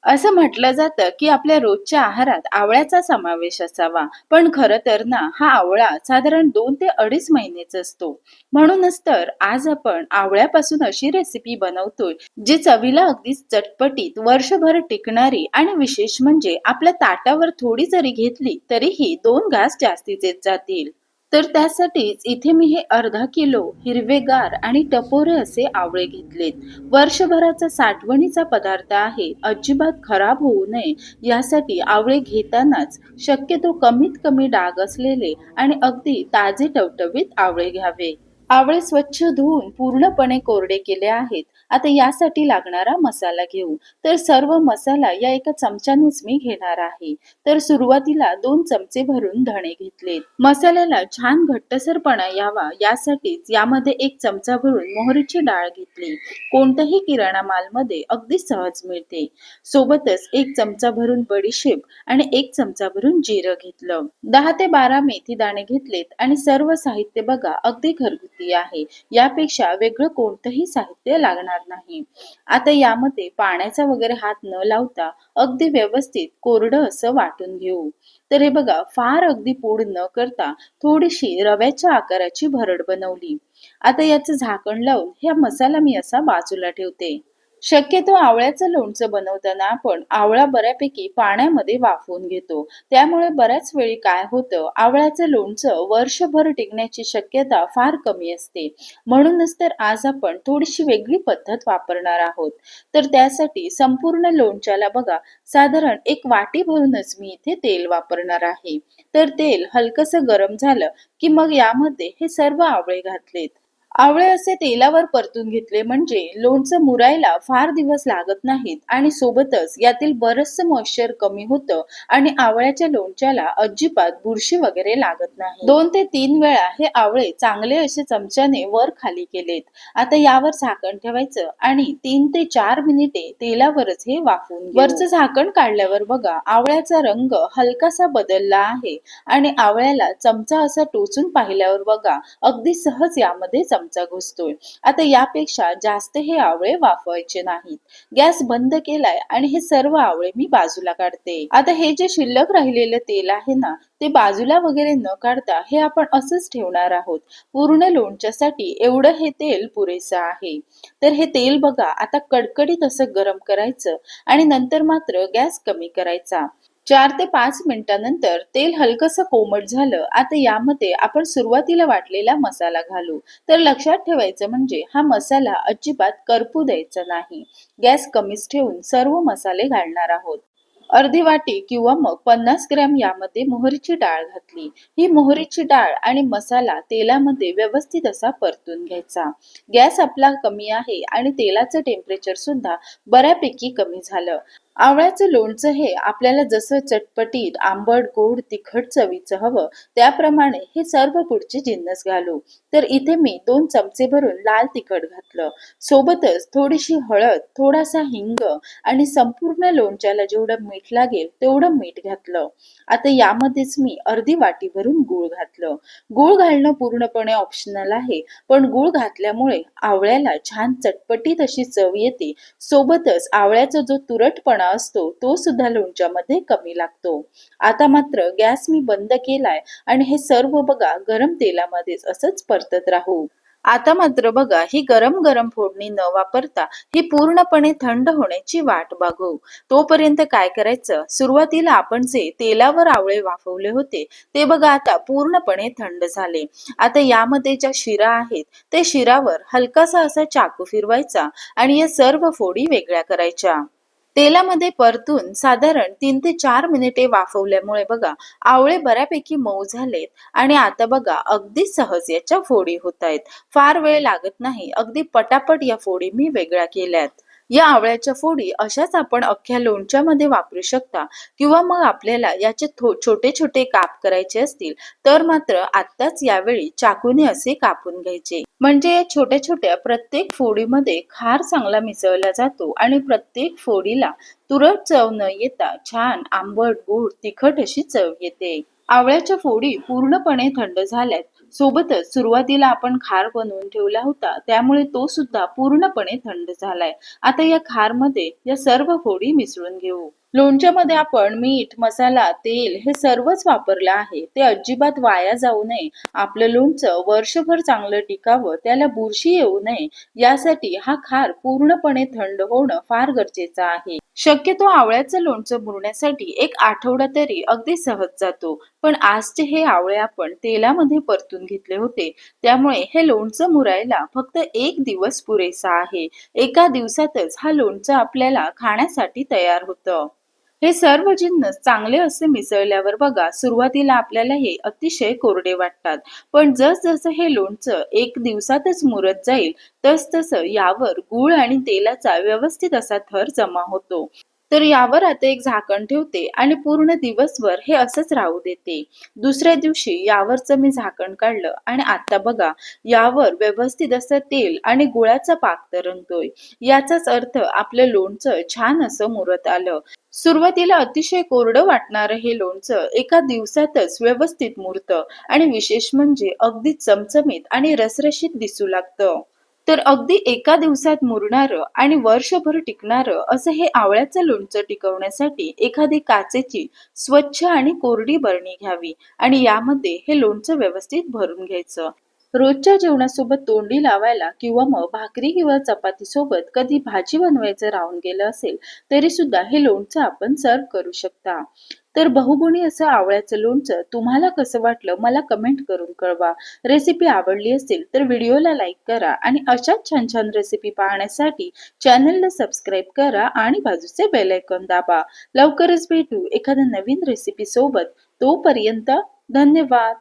असं म्हटलं जातं, की आपल्या रोजच्या आहारात आवळ्याचा समावेश असावा. पण खरं तर ना, हा आवळा साधारण 2 ते 2.5 महिनेच असतो. म्हणूनच तर आज आपण आवळ्यापासून अशी रेसिपी बनवतोय, जी चवीला अगदीच चटपटीत, वर्षभर टिकणारी आणि विशेष म्हणजे आपल्या ताटावर थोडी जरी घेतली, तरीही 2 घास जास्तीचेच जातील. तर त्यासाठीच इथे मी हे अर्धा किलो हिरवेगार आणि टपोरे असे आवळे घेतलेत. वर्षभराचा साठवणीचा पदार्थ आहे. अजिबात खराब होऊ नये यासाठी आवळे घेतानाच शक्यतो कमीत कमी डाग असलेले आणि अगदी ताजे टवटवीत आवळे घ्यावे. आवळे स्वच्छ धुवून पूर्णपणे कोरडे केले आहेत. आता यासाठी लागणारा मसाला घेऊ. तर सर्व मसाला या एका चमच्यानेच मी घेणार आहे. तर सुरुवातीला 2 चमचे भरून धणे घेतलेत. मसाल्याला छान घट्टसरपणा यावा यासाठीच यामध्ये 1 चमचा भरून मोहरीची डाळ घेतली. कोणत्याही किराणा मालमध्ये अगदी सहज मिळते. सोबतच 1 चमचा भरून बडीशेप आणि 1 चमचा भरून जिरं घेतलं. 10 ते 12 मेथी दाणे घेतलेत आणि सर्व साहित्य बघा अगदी घरगुती आहे. यापेक्षा वेगळं कोणतंही साहित्य लागणार नाही. आता यामध्ये पाण्याचा वगैरे हात न लावता अगदी व्यवस्थित कोरडं असं वाटून घेऊ. तर हे बघा फार अगदी पूड न करता थोडीशी रव्याच्या आकाराची भरड बनवली. आता याचं झाकण लावून हा मसाला मी असा बाजूला ठेवते. शक्यतो आवळ्याचं लोणचं बनवताना आपण आवळा बऱ्यापैकी पाण्यामध्ये वाफवून घेतो. त्यामुळे बऱ्याच वेळी काय होतं, आवळ्याचं लोणचं वर्षभर टिकण्याची शक्यता फार कमी असते. म्हणूनच तर आज आपण थोडीशी वेगळी पद्धत वापरणार आहोत. तर त्यासाठी संपूर्ण लोणच्याला बघा साधारण 1 वाटी भरूनच मी इथे तेल वापरणार आहे. तर तेल हलकसं गरम झालं की मग यामध्ये हे सर्व आवळे घातलेत. आवळे असे तेलावर परतून घेतले म्हणजे लोणचं मुरायला फार दिवस लागत नाहीत आणि सोबतच यातील बरचसं मॉइश्चर कमी होतं आणि आवळ्याच्या लोणच्याला अजिबात बुरशी वगैरे लागत नाही. 2 ते 3 वेळा हे आवळे चांगले असे चमच्याने वर खाली केलेत. आता यावर झाकण ठेवायचं आणि 3 ते 4 मिनिटे तेलावरच हे वाफवून घेऊ. वरचं झाकण काढल्यावर बघा आवळ्याचा रंग हलकासा बदलला आहे आणि आवळ्याला चमचा असा टोचून पाहिल्यावर बघा अगदी सहज यामध्ये चमचा घुसतोय. आता यापेक्षा जास्त हे आवळे वाफवायचे नाहीत. गॅस बंद केलाय आणि हे सर्व आवळे मी बाजूला काढते. आता हे जे शिल्लक राहिलेलं तेल आहे ना, ते बाजूला वगैरे न काढता हे आपण असंच ठेवणार आहोत. पूर्ण लोणच्यासाठी एवढं हे तेल पुरेसं आहे. तर हे तेल बघा आता कडकडीत असं गरम करायचं आणि नंतर मात्र गॅस कमी करायचा. 4 ते 5 मिनिटांनंतर तेल हलकसं कोमट झालं. आता यामध्ये आपण सुरुवातीला वाटलेला मसाला घालू. तर लक्षात ठेवायचं म्हणजे हा मसाला अजिबात करपू द्यायचा नाही. गॅस कमीच ठेवून सर्व मसाले घालणार आहोत. अर्धी वाटी किंवा मग 50 ग्रॅम यामध्ये मोहरीची डाळ घातली. ही मोहरीची डाळ आणि मसाला तेलामध्ये व्यवस्थित असा परतून घ्यायचा. गॅस आपला कमी आहे आणि तेलाचं टेम्परेचर सुद्धा बऱ्यापैकी कमी झालं. आवळ्याचं लोणचं हे आपल्याला जसं चटपटीत, आंबट, गोड, तिखट चवीचं हवं त्याप्रमाणे हे सर्व पुढचे जिन्नस घालू. तर इथे मी 2 चमचे भरून लाल तिखट घातलं. सोबतच थोडीशी हळद, थोडासा हिंग आणि संपूर्ण लोणच्याला जेवढं मीठ लागेल तेवढं मीठ घातलं. आता यामध्येच मी अर्धी वाटी भरून गूळ घातलं. गूळ घालणं पूर्णपणे ऑप्शनल आहे, पण गूळ घातल्यामुळे आवळ्याला छान चटपटीत अशी चव येते. सोबतच आवळ्याचा जो तुरटपणा असतो तो सुद्धा लोणच्यामध्ये कमी लागतो. आता मात्र गॅस मी बंद केलाय आणि हे सर्व बघा गरम तेलामध्येच असंच परतत राहू. आता मात्र बघा ही गरम गरम फोडणी न वापरता ही पूर्णपणे थंड होण्याची वाट बघू. तोपर्यंत काय करायचं, सुरुवातीला आपण जे तेलावर आवळे वाफवले होते ते बघा आता पूर्णपणे थंड झाले. आता यामध्ये ज्या शिरा आहेत ते शिरावर हलकासा असा चाकू फिरवायचा आणि या सर्व फोडी वेगळ्या करायच्या. तेलामध्ये परतून साधारण 3 ते 4 मिनिटे वाफवल्यामुळे बघा आवळे बऱ्यापैकी मऊ झालेत आणि आता बघा अगदी सहज याच्या फोडी होत आहेत. फार वेळ लागत नाही. अगदी पटापट या फोडी मी वेगळ्या केल्यात. या आवळ्याच्या फोडी अशाच आपण अख्ख्या लोणच्यामध्ये वापरू शकता किंवा मग आपल्याला याचे छोटे छोटे काप करायचे असतील तर मात्र आत्ताच यावेळी चाकूने असे कापून घ्यायचे. म्हणजे या छोट्या छोट्या प्रत्येक फोडीमध्ये खार चांगला मिसळला जातो आणि प्रत्येक फोडीला तुरट चव न येता छान आंबट, गोड, तिखट अशी चव येते. आवळ्याच्या फोडी पूर्णपणे थंड झाल्यात. सोबतच सुरुवातीला आपण खार बनवून ठेवला होता, त्यामुळे तो सुद्धा पूर्णपणे थंड झालाय. आता या खारमध्ये या सर्व फोडी मिसळून घेऊ. लोणच्यामध्ये आपण मीठ, मसाला, तेल हे सर्वच वापरलं आहे. ते अजिबात वाया जाऊ नये. आपलं लोणचं वर्षभर चांगलं टिकावं, त्याला बुरशी येऊ नये, यासाठी हा खार पूर्णपणे थंड होणं फार गरजेचं आहे. शक्यतो आवळ्याचं लोणचं मुरण्यासाठी 1 आठवडा तरी अगदी सहज जातो. पण आजचे हे आवळे आपण तेलामध्ये परतून घेतले होते. त्यामुळे हे लोणचं मुरायला फक्त 1 दिवस पुरेसा आहे. एका दिवसातच हा लोणचं आपल्याला खाण्यासाठी तयार होतं. हे सर्व जिन्नस चांगले असे मिसळल्यावर बघा, सुरुवातीला आपल्याला हे अतिशय कोरडे वाटतात. पण जसजसं हे लोणचं 1 दिवसातच मुरत जाईल, तसतसं यावर गूळ आणि तेलाचा व्यवस्थित असा थर जमा होतो. तर यावर आता एक झाकण ठेवते आणि पूर्ण दिवसभर हे असंच राहू देते. दुसऱ्या दिवशी यावरचं मी झाकण काढलं आणि आता बघा, यावर व्यवस्थित असं तेल आणि गुळाचा पाक तरंगतोय. याचाच अर्थ आपलं लोणचं छान असं मुरत आलं. सुरुवातीला अतिशय कोरडं वाटणारं हे लोणचं एका दिवसातच व्यवस्थित मुरतं आणि विशेष म्हणजे अगदी चमचमीत आणि रसरशीत दिसू लागतं. तर अगदी एका दिवसात मुरणारं आणि वर्षभर टिकणारं असं हे आवळ्याचं लोणचं टिकवण्यासाठी एखादी काचेची स्वच्छ आणि कोरडी बरणी घ्यावी आणि यामध्ये हे लोणचं व्यवस्थित भरून घ्यायचं. रोजच्या जेवणासोबत तोंडी लावायला किंवा मग भाकरी किंवा चपाती सोबत कधी भाजी बनवायचं राहून गेलं असेल, तरी सुद्धा हे लोणचं आपण सर्व करू शकता. तर बहुगुणी असं आवळ्याचं लोणचं तुम्हाला कसं वाटलं मला कमेंट करून कळवा. रेसिपी आवडली असेल तर व्हिडिओला लाईक करा आणि अशाच छान छान रेसिपी पाहण्यासाठी चॅनलला सबस्क्राईब करा आणि बाजूचे बेल आयकॉन दाबा. लवकरच भेटू एखाद्या नवीन रेसिपी सोबत. तोपर्यंत धन्यवाद.